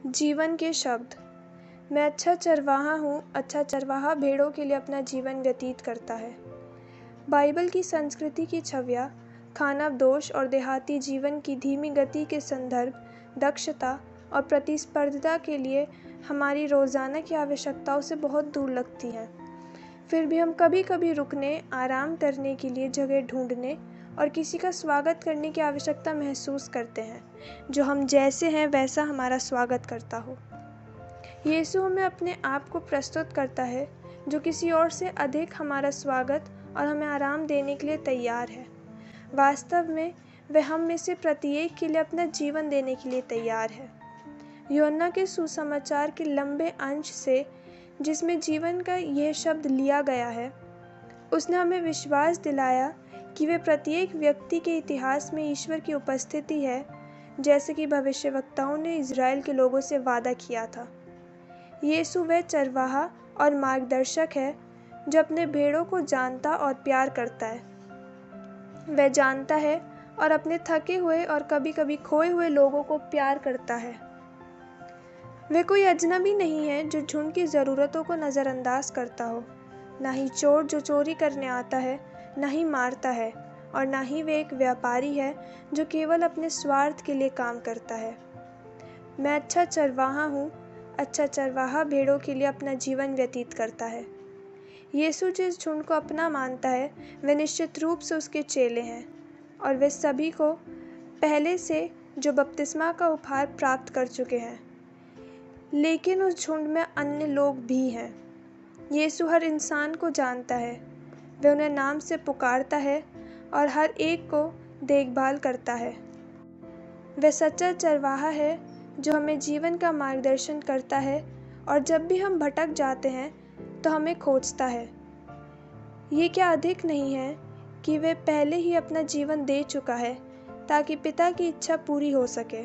जीवन के शब्द। मैं अच्छा चरवाहा हूँ, अच्छा चरवाहा भेड़ों के लिए अपना जीवन व्यतीत करता है। बाइबल की संस्कृति की छवियाँ खानाबदोश और देहाती जीवन की धीमी गति के संदर्भ, दक्षता और प्रतिस्पर्धा के लिए हमारी रोज़ाना की आवश्यकताओं से बहुत दूर लगती हैं। फिर भी हम कभी कभी रुकने, आराम करने के लिए जगह ढूंढने और किसी का स्वागत करने की आवश्यकता महसूस करते हैं, जो हम जैसे हैं वैसा हमारा स्वागत करता हो। यीशु हमें अपने आप को प्रस्तुत करता है, जो किसी और से अधिक हमारा स्वागत और हमें आराम देने के लिए तैयार है। वास्तव में वह हम में से प्रत्येक के लिए अपना जीवन देने के लिए तैयार है। यूहन्ना के सुसमाचार के लंबे अंश से, जिसमें जीवन का यह शब्द लिया गया है, उसने हमें विश्वास दिलाया कि वे प्रत्येक व्यक्ति के इतिहास में ईश्वर की उपस्थिति है, जैसे कि भविष्यवक्ताओं ने इज़राइल के लोगों से वादा किया था। यीशु वह चरवाहा और मार्गदर्शक है जो अपने भेड़ों को जानता और प्यार करता है। वह जानता है और अपने थके हुए और कभी कभी खोए हुए लोगों को प्यार करता है। वह कोई अजनबी नहीं है जो झुंड की ज़रूरतों को नज़रअंदाज करता हो, ना ही चोर जो चोरी करने आता है, ना ही मारता है, और ना ही वे एक व्यापारी है जो केवल अपने स्वार्थ के लिए काम करता है। मैं अच्छा चरवाहा हूँ, अच्छा चरवाहा भेड़ों के लिए अपना जीवन व्यतीत करता है। यीशु जिस झुंड को अपना मानता है, वे निश्चित रूप से उसके चेले हैं, और वे सभी को पहले से जो बपतिस्मा का उपहार प्राप्त कर चुके हैं। लेकिन उस झुंड में अन्य लोग भी हैं। यीशु हर इंसान को जानता है, वह उन्हें नाम से पुकारता है और हर एक को देखभाल करता है। वह सच्चा चरवाहा है जो हमें जीवन का मार्गदर्शन करता है, और जब भी हम भटक जाते हैं तो हमें खोजता है। ये क्या अधिक नहीं है कि वह पहले ही अपना जीवन दे चुका है ताकि पिता की इच्छा पूरी हो सके।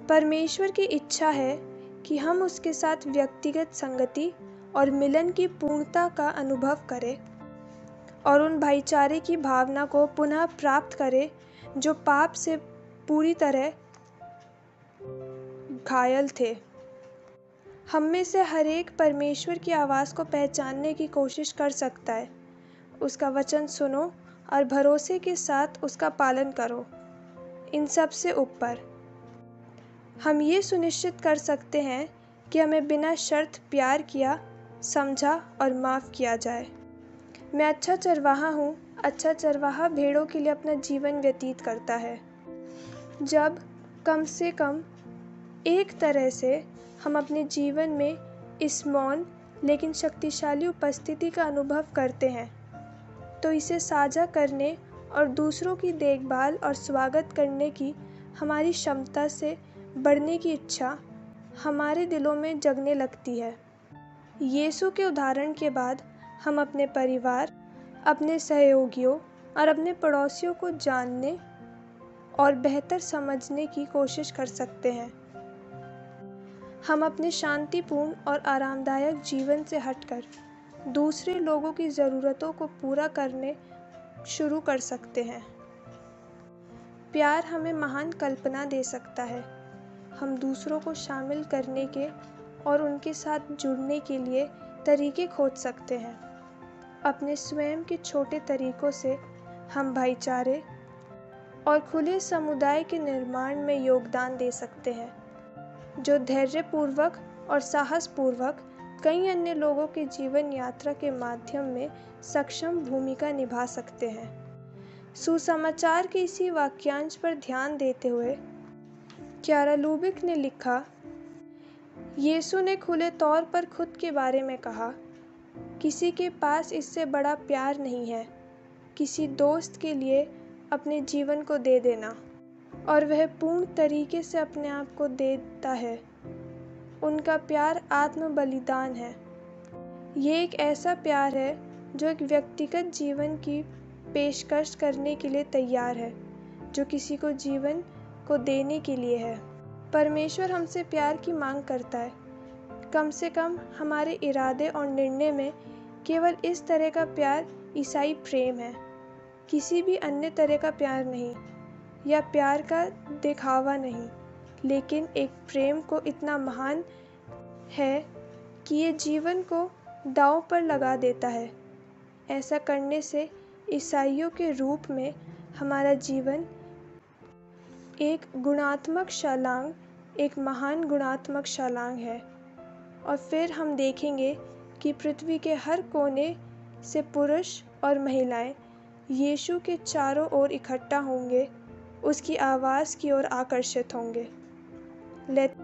परमेश्वर की इच्छा है कि हम उसके साथ व्यक्तिगत संगति और मिलन की पूर्णता का अनुभव करें और उन भाईचारे की भावना को पुनः प्राप्त करें जो पाप से पूरी तरह घायल थे। हम में से हर एक परमेश्वर की आवाज़ को पहचानने की कोशिश कर सकता है। उसका वचन सुनो और भरोसे के साथ उसका पालन करो। इन सब से ऊपर हम ये सुनिश्चित कर सकते हैं कि हमें बिना शर्त प्यार किया, समझा और माफ़ किया जाए। मैं अच्छा चरवाहा हूँ, अच्छा चरवाहा भेड़ों के लिए अपना जीवन व्यतीत करता है। जब कम से कम एक तरह से हम अपने जीवन में इस मौन लेकिन शक्तिशाली उपस्थिति का अनुभव करते हैं, तो इसे साझा करने और दूसरों की देखभाल और स्वागत करने की हमारी क्षमता से बढ़ने की इच्छा हमारे दिलों में जगने लगती है। यीशु के उदाहरण के बाद हम अपने परिवार, अपने सहयोगियों और अपने पड़ोसियों को जानने और बेहतर समझने की कोशिश कर सकते हैं। हम अपने शांतिपूर्ण और आरामदायक जीवन से हटकर दूसरे लोगों की ज़रूरतों को पूरा करने शुरू कर सकते हैं। प्यार हमें महान कल्पना दे सकता है। हम दूसरों को शामिल करने के और उनके साथ जुड़ने के लिए तरीके खोज सकते हैं। अपने स्वयं के छोटे तरीकों से हम भाईचारे और खुले समुदाय के निर्माण में योगदान दे सकते हैं, जो धैर्यपूर्वक और साहसपूर्वक कई अन्य लोगों के जीवन यात्रा के माध्यम में सक्षम भूमिका निभा सकते हैं। सुसमाचार के इसी वाक्यांश पर ध्यान देते हुए क्यारा लुबिक ने लिखा, यीशु ने खुले तौर पर खुद के बारे में कहा, किसी के पास इससे बड़ा प्यार नहीं है किसी दोस्त के लिए अपने जीवन को दे देना, और वह पूर्ण तरीके से अपने आप को देता है। उनका प्यार आत्म बलिदान है। ये एक ऐसा प्यार है जो एक व्यक्तिगत जीवन की पेशकश करने के लिए तैयार है, जो किसी को जीवन को देने के लिए है। परमेश्वर हमसे प्यार की मांग करता है। कम से कम हमारे इरादे और निर्णय में केवल इस तरह का प्यार ईसाई प्रेम है, किसी भी अन्य तरह का प्यार नहीं, या प्यार का दिखावा नहीं। लेकिन एक प्रेम को इतना महान है कि ये जीवन को दांव पर लगा देता है। ऐसा करने से ईसाइयों के रूप में हमारा जीवन एक गुणात्मक छलांग, एक महान गुणात्मक छलांग है। और फिर हम देखेंगे कि पृथ्वी के हर कोने से पुरुष और महिलाएं यीशु के चारों ओर इकट्ठा होंगे, उसकी आवाज़ की ओर आकर्षित होंगे। लेट